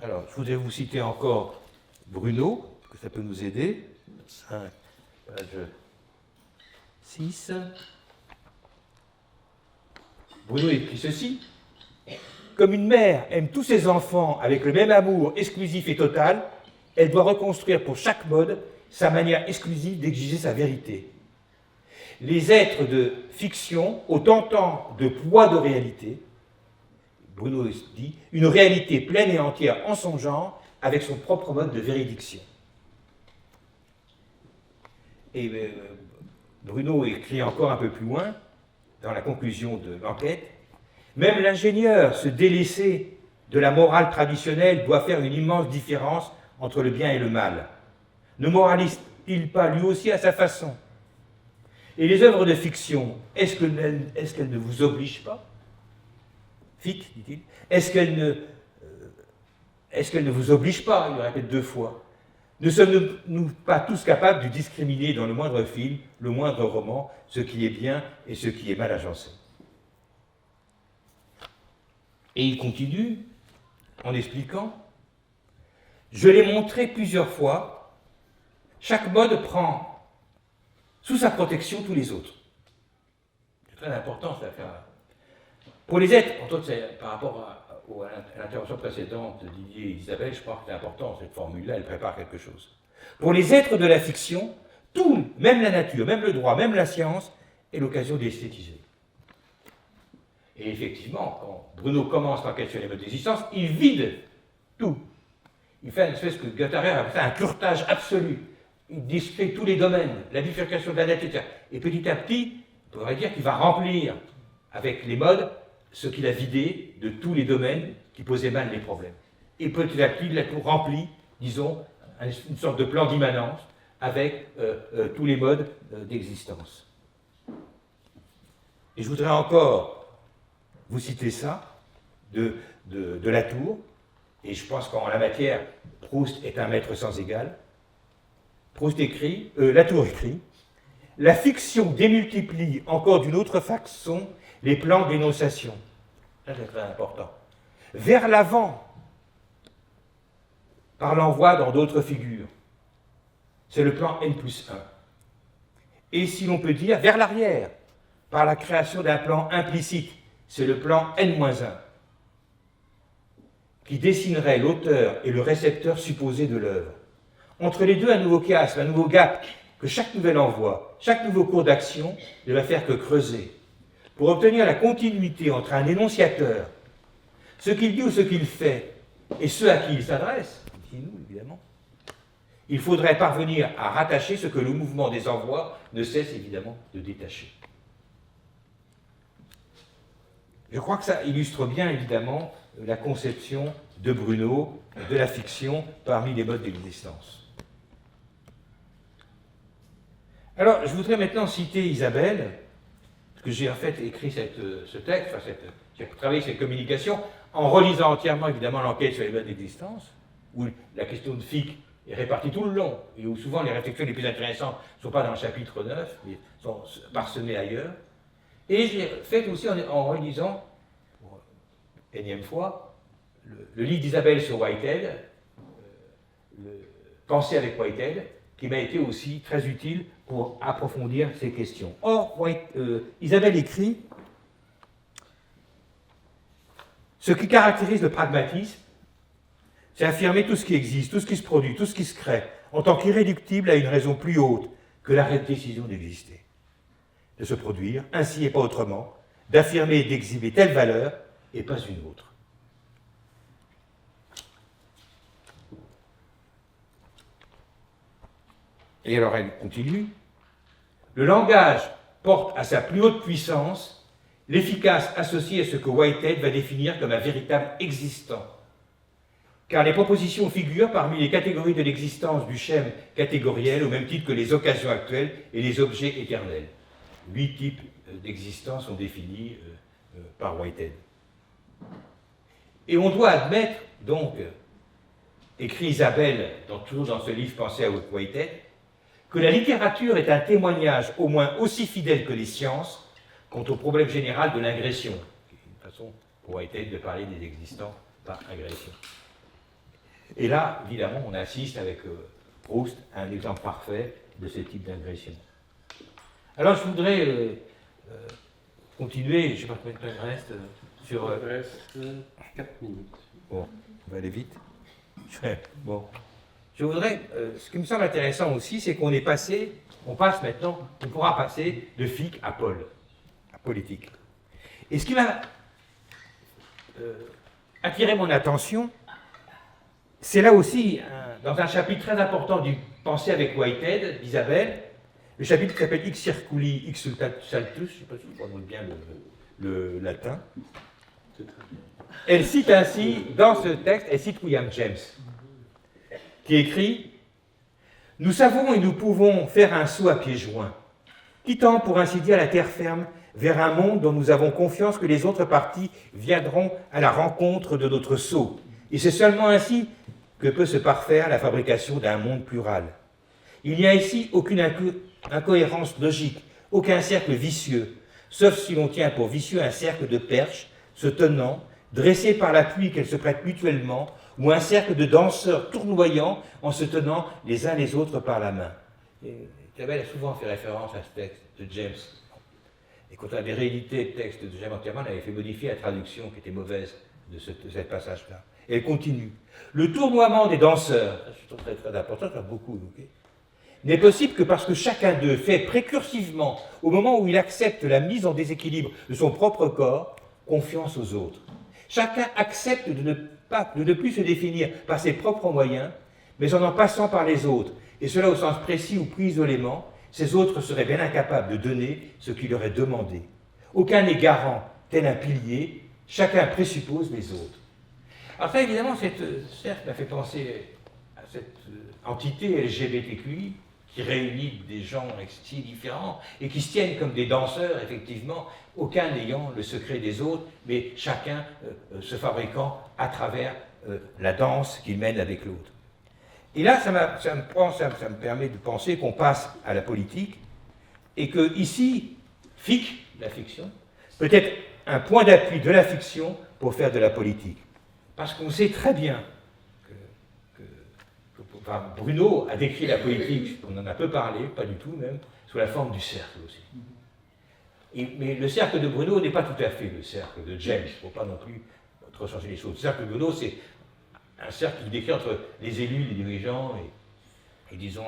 Alors, je voudrais vous citer encore Bruno, que ça peut nous aider. 5, page 6. Bruno écrit ceci. Comme une mère aime tous ses enfants avec le même amour exclusif et total, elle doit reconstruire pour chaque mode sa manière exclusive d'exiger sa vérité. Les êtres de fiction ont autant de poids de réalité, Bruno dit, une réalité pleine et entière en son genre, avec son propre mode de véridiction. Et Bruno écrit encore un peu plus loin, dans la conclusion de l'enquête, même l'ingénieur, se délaisser de la morale traditionnelle, doit faire une immense différence entre le bien et le mal. Ne moralise-t-il pas lui aussi à sa façon? Et les œuvres de fiction, est-ce qu'elles ne vous obligent pas? Fichte, dit-il. Est-ce qu'elles ne vous obligent pas? Il le répète 2 fois. Ne sommes-nous pas tous capables de discriminer dans le moindre film, le moindre roman, ce qui est bien et ce qui est mal agencé? Et il continue en expliquant, je l'ai montré plusieurs fois, chaque mode prend sous sa protection tous les autres. C'est très important cette affaire-là. Pour les êtres, entre autres, par rapport à l'intervention précédente de Didier et d'Isabelle, je crois que c'est important, cette formule-là, elle prépare quelque chose. Pour les êtres de la fiction, tout, même la nature, même le droit, même la science, est l'occasion d'esthétiser. Et effectivement, quand Bruno commence par questionner les modes d'existence, il vide tout. Il fait une espèce que Guattari appelle ça un curtage absolu. Il décrit tous les domaines, la bifurcation de la nature. Et petit à petit, on pourrait dire qu'il va remplir avec les modes ce qu'il a vidé de tous les domaines qui posaient mal les problèmes. Et petit à petit, il a tout rempli, disons, une sorte de plan d'immanence avec tous les modes d'existence. Et je voudrais encore vous citer ça de Latour, et je pense qu'en la matière, Proust est un maître sans égal. Latour écrit « La fiction démultiplie encore d'une autre façon les plans d'énonciation. » Ça, c'est très important. Vers l'avant, par l'envoi dans d'autres figures. C'est le plan N+1. Et si l'on peut dire, vers l'arrière, par la création d'un plan implicite. C'est le plan N-1, qui dessinerait l'auteur et le récepteur supposé de l'œuvre. Entre les deux, un nouveau chiasme, un nouveau gap, que chaque nouvel envoi, chaque nouveau cours d'action ne va faire que creuser, pour obtenir la continuité entre un énonciateur, ce qu'il dit ou ce qu'il fait, et ceux à qui il s'adresse, ici nous évidemment, il faudrait parvenir à rattacher ce que le mouvement des envois ne cesse évidemment de détacher. Je crois que ça illustre bien évidemment la conception de Bruno de la fiction parmi les modes d'existence. Alors, je voudrais maintenant citer Isabelle, parce que j'ai en fait écrit ce texte, j'ai travaillé cette communication, en relisant entièrement évidemment l'enquête sur les modes d'existence, où la question de Fichte est répartie tout le long, et où souvent les réflexions les plus intéressantes ne sont pas dans le chapitre 9, mais sont parsemées ailleurs. Et j'ai fait aussi en relisant, pour énième fois, le livre d'Isabelle sur Whitehead, Penser avec Whitehead, qui m'a été aussi très utile pour approfondir ces questions. Or, Isabelle écrit « Ce qui caractérise le pragmatisme, c'est affirmer tout ce qui existe, tout ce qui se produit, tout ce qui se crée, en tant qu'irréductible à une raison plus haute que la décision d'exister, de se produire, ainsi et pas autrement, d'affirmer et d'exhiber telle valeur et pas une autre. » Et alors elle continue. Le langage porte à sa plus haute puissance l'efficace associée à ce que Whitehead va définir comme un véritable existant. Car les propositions figurent parmi les catégories de l'existence du schème catégoriel au même titre que les occasions actuelles et les objets éternels. 8 types d'existence sont définis par Whitehead. Et on doit admettre, donc, écrit Isabelle, toujours dans ce livre Penser avec Whitehead, que la littérature est un témoignage au moins aussi fidèle que les sciences quant au problème général de l'ingression, qui est une façon pour Whitehead de parler des existants par agression. Et là, évidemment, on assiste avec Proust à un exemple parfait de ce type d'agression. Alors, je voudrais continuer, je ne sais pas combien de temps il reste, sur... Il reste 4 minutes. Bon, on va aller vite. Bon. Je voudrais, ce qui me semble intéressant aussi, c'est qu'on passe maintenant, on pourra passer de Fichte à Paul, à politique. Et ce qui m'a attiré mon attention, c'est là aussi, dans un chapitre très important du Penser avec Whitehead, d'Isabelle, le chapitre qui s'appelle Hic Circuli, Hic Saltus, je ne sais pas si je prononce bien le latin. Elle cite ainsi, dans ce texte, elle cite William James, qui écrit « Nous savons et nous pouvons faire un saut à pieds joints, quittant pour ainsi dire la terre ferme vers un monde dont nous avons confiance que les autres parties viendront à la rencontre de notre saut. Et c'est seulement ainsi que peut se parfaire la fabrication d'un monde plural. Il n'y a ici aucune incohérence logique, aucun cercle vicieux, sauf si l'on tient pour vicieux un cercle de perches se tenant, dressés par l'appui qu'elles se prêtent mutuellement, ou un cercle de danseurs tournoyant en se tenant les uns les autres par la main. Isabelle a souvent fait référence à ce texte de James. Et quand on avait réédité le texte de James entièrement, on avait fait modifier la traduction qui était mauvaise de ce passage-là. Et elle continue. Le tournoiement des danseurs, c'est très très important, ça a beaucoup évoqué, n'est possible que parce que chacun d'eux fait précursivement, au moment où il accepte la mise en déséquilibre de son propre corps, confiance aux autres. Chacun accepte de ne plus se définir par ses propres moyens, mais en passant par les autres, et cela au sens précis ou plus isolément, ces autres seraient bien incapables de donner ce qui leur est demandé. Aucun n'est garant, tel un pilier, chacun présuppose les autres. Alors ça, évidemment, cette cercle m'a fait penser à cette entité LGBTQI qui réunit des gens si différents et qui se tiennent comme des danseurs, effectivement, aucun n'ayant le secret des autres, mais chacun se fabriquant à travers la danse qu'il mène avec l'autre. Et là, ça me permet de penser qu'on passe à la politique et que ici, la fiction, peut être un point d'appui de la fiction pour faire de la politique. Parce qu'on sait très bien enfin, Bruno a décrit la politique, on en a peu parlé, pas du tout même, sous la forme du cercle aussi. Mais le cercle de Bruno n'est pas tout à fait le cercle de James, il ne faut pas non plus rechanger les choses. Le cercle de Bruno, c'est un cercle qui décrit entre les élus, les dirigeants et disons,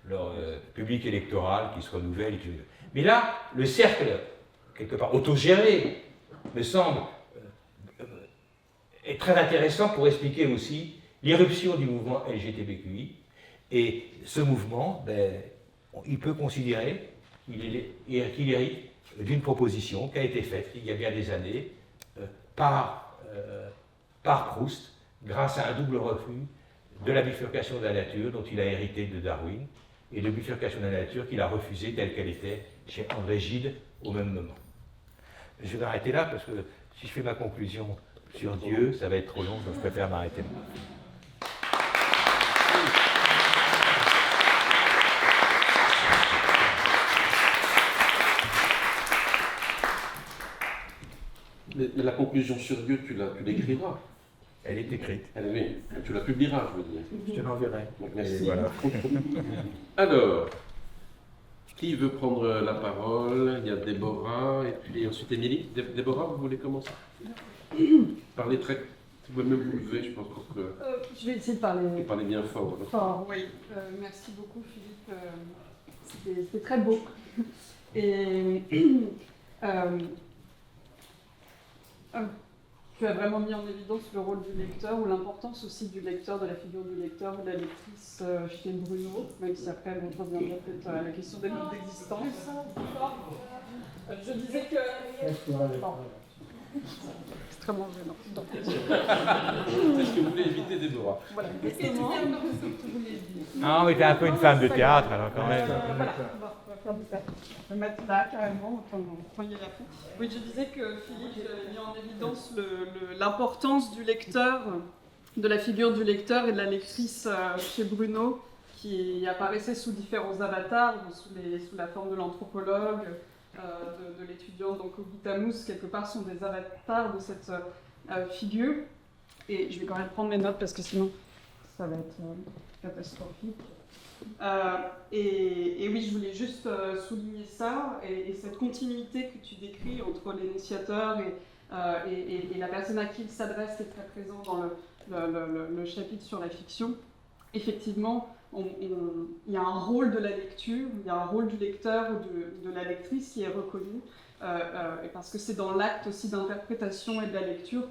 leur public électoral qui se renouvelle. Mais là, le cercle, quelque part autogéré, me semble est très intéressant pour expliquer aussi l'irruption du mouvement LGBTQI. Et ce mouvement, il peut considérer qu'il hérite d'une proposition qui a été faite il y a bien des années par Proust, grâce à un double refus de la bifurcation de la nature dont il a hérité de Darwin, et de bifurcation de la nature qu'il a refusée telle qu'elle était chez André Gide au même moment. Je vais m'arrêter là parce que si je fais ma conclusion sur Dieu, ça va être trop long, donc je préfère m'arrêter là. Mais la conclusion sur Dieu, tu l'écriras. Elle est écrite. Oui, tu la publieras, je veux dire. Je te l'enverrai. Merci. Voilà. Alors, qui veut prendre la parole? Il y a Déborah et puis ensuite Émilie. Déborah, vous voulez commencer? Parlez très... Vous pouvez même vous lever, je pense que... je vais essayer de parler... Vous parlez bien fort. Fort, oui. Merci beaucoup, Philippe. C'était très beau. Et... tu as vraiment mis en évidence le rôle du lecteur, ou l'importance aussi du lecteur, de la figure du lecteur ou de la lectrice chez Bruno, même si après on reviendra peut-être à la question des modes d'existence. Je disais que... Extrêmement gênant. C'est ce que vous voulez éviter, Déborah. Voilà, exactement. Non, mais t'es un peu une femme de théâtre, alors quand même. Voilà, on va faire du théâtre. Je vais mettre là, carrément, quand il y a la fin. Oui, je disais que Philippe a mis en évidence l'importance du lecteur, de la figure du lecteur et de la lectrice chez Bruno, qui apparaissait sous différents avatars, sous la forme de l'anthropologue, de l'étudiant, donc Ogitamus, quelque part, sont des avatars de cette figure. Et je vais quand même prendre mes notes parce que sinon ça va être catastrophique. Et oui, je voulais juste souligner ça et cette continuité que tu décris entre l'énonciateur et la personne à qui il s'adresse, qui est très présent dans le chapitre sur la fiction. Effectivement, il y a un rôle de la lecture, il y a un rôle du lecteur ou de la lectrice qui est reconnu, et parce que c'est dans l'acte aussi d'interprétation et de la lecture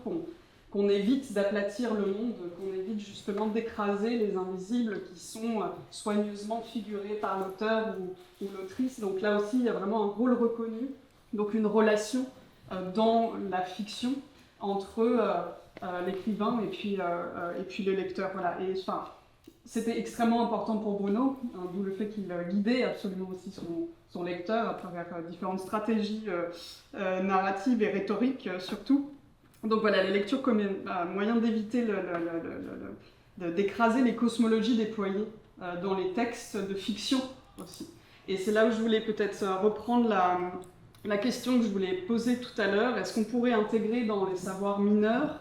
qu'on évite d'aplatir le monde, qu'on évite justement d'écraser les invisibles qui sont soigneusement figurés par l'auteur ou l'autrice. Donc là aussi, il y a vraiment un rôle reconnu, donc une relation dans la fiction entre l'écrivain et puis le lecteur. Voilà. Et enfin, c'était extrêmement important pour Bruno, d'où le fait qu'il guidait absolument aussi son lecteur à travers différentes stratégies narratives et rhétoriques surtout. Donc voilà, les lectures comme moyen d'éviter d'écraser les cosmologies déployées dans les textes de fiction aussi. Et c'est là où je voulais peut-être reprendre la question que je voulais poser tout à l'heure. Est-ce qu'on pourrait intégrer dans les savoirs mineurs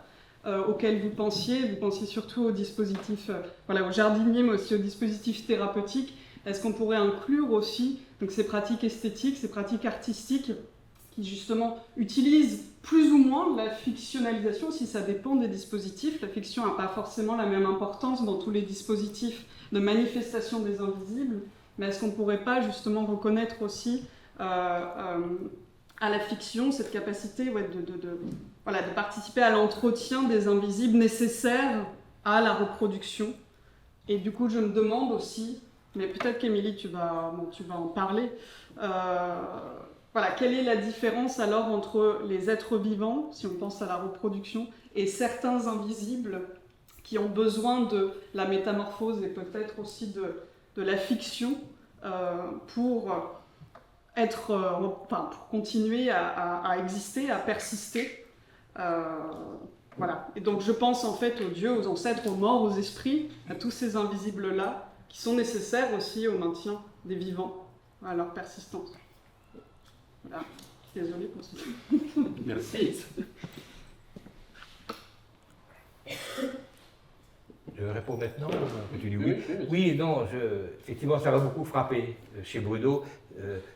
auxquels vous pensiez surtout aux dispositifs, aux jardiniers, mais aussi aux dispositifs thérapeutiques, est-ce qu'on pourrait inclure aussi donc, ces pratiques esthétiques, ces pratiques artistiques qui justement utilisent plus ou moins la fictionnalisation, si ça dépend des dispositifs. La fiction n'a pas forcément la même importance dans tous les dispositifs de manifestation des invisibles, mais est-ce qu'on ne pourrait pas justement reconnaître aussi à la fiction cette capacité de participer à l'entretien des invisibles nécessaires à la reproduction. Et du coup, je me demande aussi mais peut-être qu'Émilie, tu vas en parler. Voilà, quelle est la différence alors entre les êtres vivants, si on pense à la reproduction, et certains invisibles qui ont besoin de la métamorphose et peut-être aussi de la fiction pour continuer à exister, à persister. Voilà. Et donc je pense en fait aux dieux, aux ancêtres, aux morts, aux esprits, à tous ces invisibles-là, qui sont nécessaires aussi au maintien des vivants, à leur persistance. Voilà. Désolée pour ce Merci. Je réponds maintenant ou tu dis oui? Oui et non, effectivement, ça m'a beaucoup frappé chez Bruno,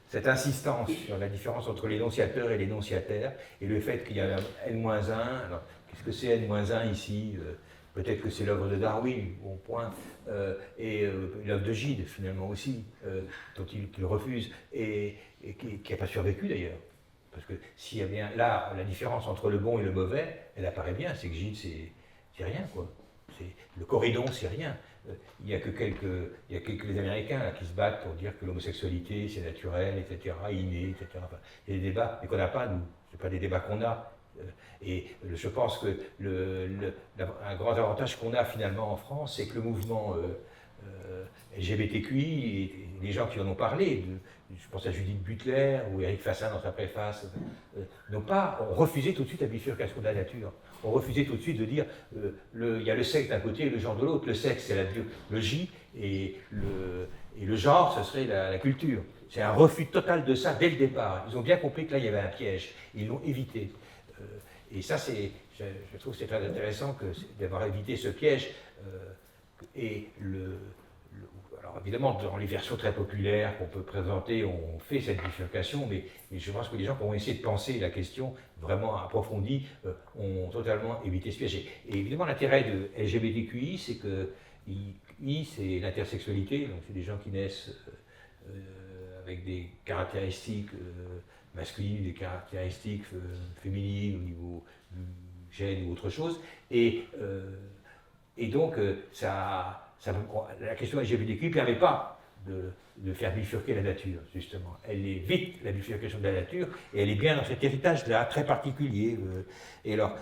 cette insistance sur la différence entre l'énonciateur et l'énonciataire, et le fait qu'il y a N-1. Alors, qu'est-ce que c'est N-1 ici? Peut-être que c'est l'œuvre de Darwin, bon point, et l'œuvre de Gide, finalement aussi, dont il refuse, et qui n'a pas survécu d'ailleurs. Parce que s'il y a bien là, la différence entre le bon et le mauvais, elle apparaît bien, c'est que Gide, c'est rien, quoi. Le corridon, c'est rien. Il y a quelques Américains là, qui se battent pour dire que l'homosexualité, c'est naturel, etc., inné, etc. Enfin, il y a des débats, mais qu'on n'a pas, nous. Ce pas des débats qu'on a. Et je pense que un grand avantage qu'on a finalement en France, c'est que le mouvement LGBTQI, et les gens qui en ont parlé, je pense à Judith Butler ou Éric Fassin dans sa préface, n'ont pas refusé tout de suite la bifurcation de la nature. On refusait tout de suite de dire il y a le sexe d'un côté et le genre de l'autre. Le sexe, c'est la biologie, et le genre, ce serait la culture. C'est un refus total de ça dès le départ. Ils ont bien compris que là, il y avait un piège. Ils l'ont évité. Et ça, je trouve que c'est très intéressant d'avoir évité ce piège. Alors évidemment, dans les versions très populaires qu'on peut présenter, on fait cette bifurcation, mais je pense que les gens qui ont essayé de penser la question vraiment approfondie ont totalement évité ce piège. Et évidemment, l'intérêt de LGBTQI, c'est que I, c'est l'intersexualité, donc c'est des gens qui naissent avec des caractéristiques masculines, des caractéristiques féminines au niveau du gène ou autre chose, et donc la question LGBTQI ne permet pas de faire bifurquer la nature, justement. Elle évite la bifurcation de la nature, et elle est bien dans cet héritage-là, très particulier. Et alors,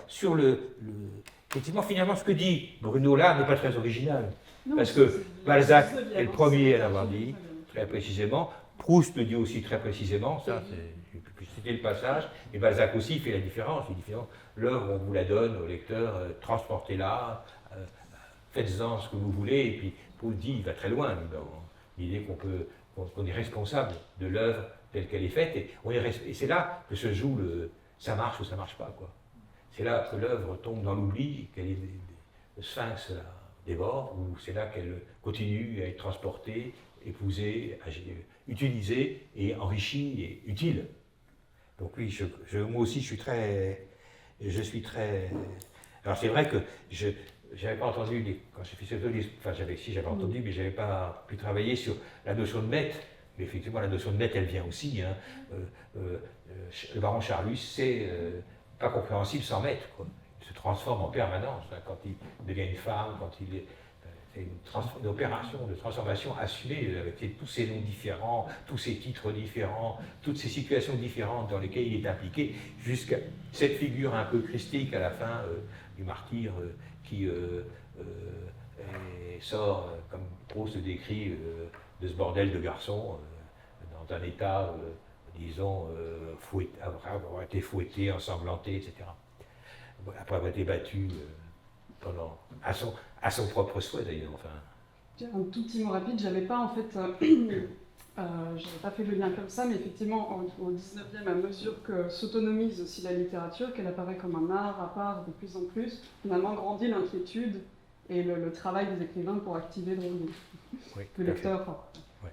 effectivement, finalement, ce que dit Bruno là n'est pas très original, parce que Balzac est le premier à l'avoir dit, très précisément. Proust le dit aussi très précisément, ça, j'ai pu citer le passage, et Balzac aussi fait la différence. Il dit, l'œuvre, on vous la donne au lecteur, transportez-la, faites-en ce que vous voulez, et puis Proust dit, il va très loin dans l'idée qu'on est responsable de l'œuvre telle qu'elle est faite, et c'est là que se joue ça marche ou ça marche pas, quoi. C'est là que l'œuvre tombe dans l'oubli, le sphinx la dévore, ou c'est là qu'elle continue à être transportée, épousée, utilisée et enrichie et utile. Donc oui, moi aussi je suis très... Alors c'est vrai que j'avais pas entendu, quand j'ai fait ce livre, enfin j'avais entendu, mais j'avais pas pu travailler sur la notion de maître. Mais effectivement, la notion de maître, elle vient aussi. Le baron Charlus, c'est pas compréhensible sans maître, quoi. Il se transforme en permanence, hein, quand il devient une femme, quand il est... C'est une opération de transformation assumée avec tous ces noms différents, tous ces titres différents, toutes ces situations différentes dans lesquelles il est impliqué, jusqu'à cette figure un peu christique à la fin du martyr qui sort, comme Proust le décrit, de ce bordel de garçon, dans un état, disons, avoir été fouetté, ensanglanté, etc. Après avoir été battu à son propre souhait d'ailleurs. Enfin. Un tout petit mot rapide, j'avais pas fait le lien comme ça, mais effectivement au 19e, à mesure que s'autonomise aussi la littérature, qu'elle apparaît comme un art à part de plus en plus, finalement grandit l'inquiétude et le travail des écrivains pour activer le lecteur. Oui.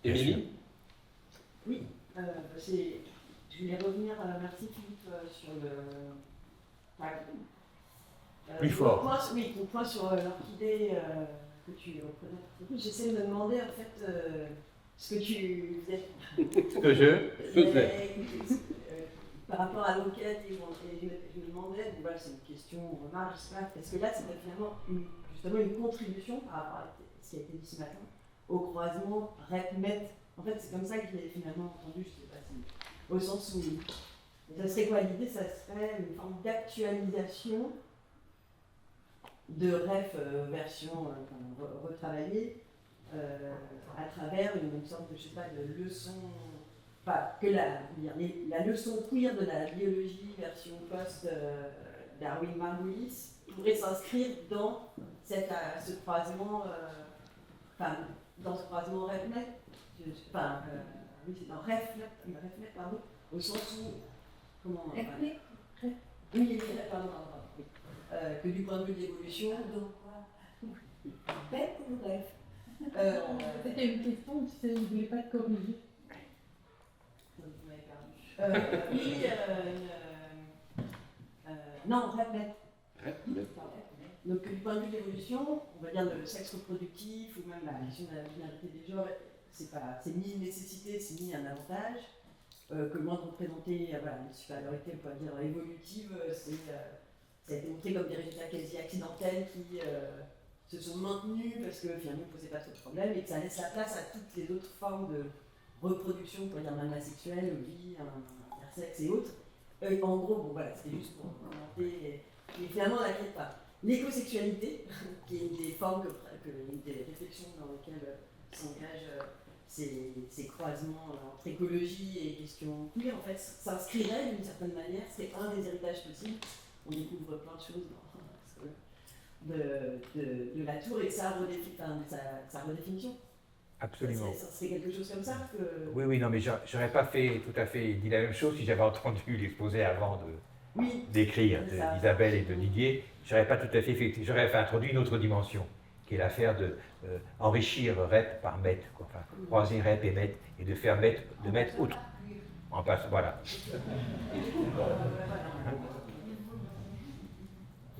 Émilie ? Oui, je voulais revenir, merci Philippe, sur le... Plus fort. Ton point sur l'orchidée que tu reprenais. J'essaie de me demander en fait ce que tu faisais. Ce que je faisais. Par rapport à l'enquête, je me demandais, voilà, c'est une question, on remarque, je sais pas, parce que là, c'est finalement justement une contribution par rapport à ce qui a été dit ce matin, au croisement rep-met. En fait, c'est comme ça que je l'ai finalement entendu, je ne sais pas si. Au sens où. Ça serait quoi l'idée? Ça serait une forme d'actualisation de ref version retravaillée à travers une sorte de, je sais pas, de leçon. Enfin, que la leçon queer de la biologie version post-Darwin-Margulis pourrait s'inscrire dans ce croisement, dans ce croisement RefNet, oui, c'est dans RefNet, pardon, au sens où, comment, oui, pardon, oui, que du point de vue de l'évolution, donc quoi, bête ou bref. C'était une question, tu sais, je ne voulais pas te corriger. Non, RefNet. Donc, du point de vue de l'évolution, on va dire le sexe reproductif ou même la question de la binarité des genres, c'est ni une nécessité, c'est ni un avantage. Que loin de représenter une supériorité, on peut dire évolutive, ça a été montré comme des résultats quasi accidentels qui se sont maintenus parce que finalement ne posaient pas trop de problèmes et que ça laisse la place à toutes les autres formes de reproduction, on peut dire même asexuelle, bi, intersexe et autres. En gros, bon voilà, c'était juste pour commenter. Et finalement, l'écosexualité, qui est une des formes, une des réflexions dans lesquelles s'engagent ces croisements entre écologie et questions queer, en fait, s'inscrirait d'une certaine manière, c'est un des héritages possibles. On découvre plein de choses de la tour et sa redéfinition. Absolument. Ça serait quelque chose comme ça que... Oui, non, mais j'aurais pas fait tout à fait dit la même chose si j'avais entendu l'exposé avant d'écrire d'Isabelle et de Didier. J'aurais pas tout à fait j'aurais introduit une autre dimension, qui est l'affaire de enrichir rep par met, enfin croiser rep et met, et de faire mettre autre. En passe, voilà.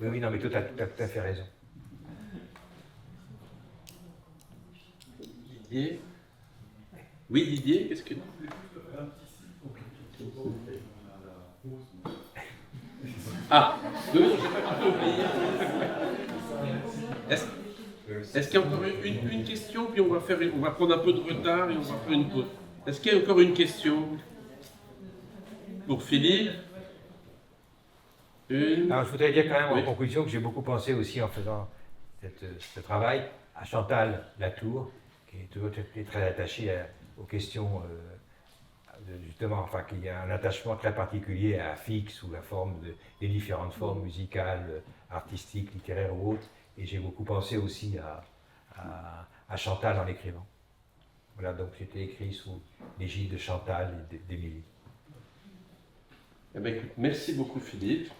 Oui, non, mais tu as tout à fait raison. Didier. Oui, Didier, qu'est-ce que... Ah, oui, j'ai pas tout oublié. Est-ce qu'il y a encore une question, puis on va prendre un peu de retard et on va faire une pause. Est-ce qu'il y a encore une question pour Philippe? Alors, je voudrais dire quand même Oui. en conclusion que j'ai beaucoup pensé aussi en faisant ce travail à Chantal Latour, qui est toujours très attachée aux questions justement, enfin, qu'il y a un attachement très particulier à Fix sous la forme des différentes formes musicales, artistiques, littéraires ou autres. Et j'ai beaucoup pensé aussi à Chantal en l'écrivant. Voilà, donc c'était écrit sous l'égide de Chantal et d'Émilie. Eh bien, écoute, merci beaucoup Philippe.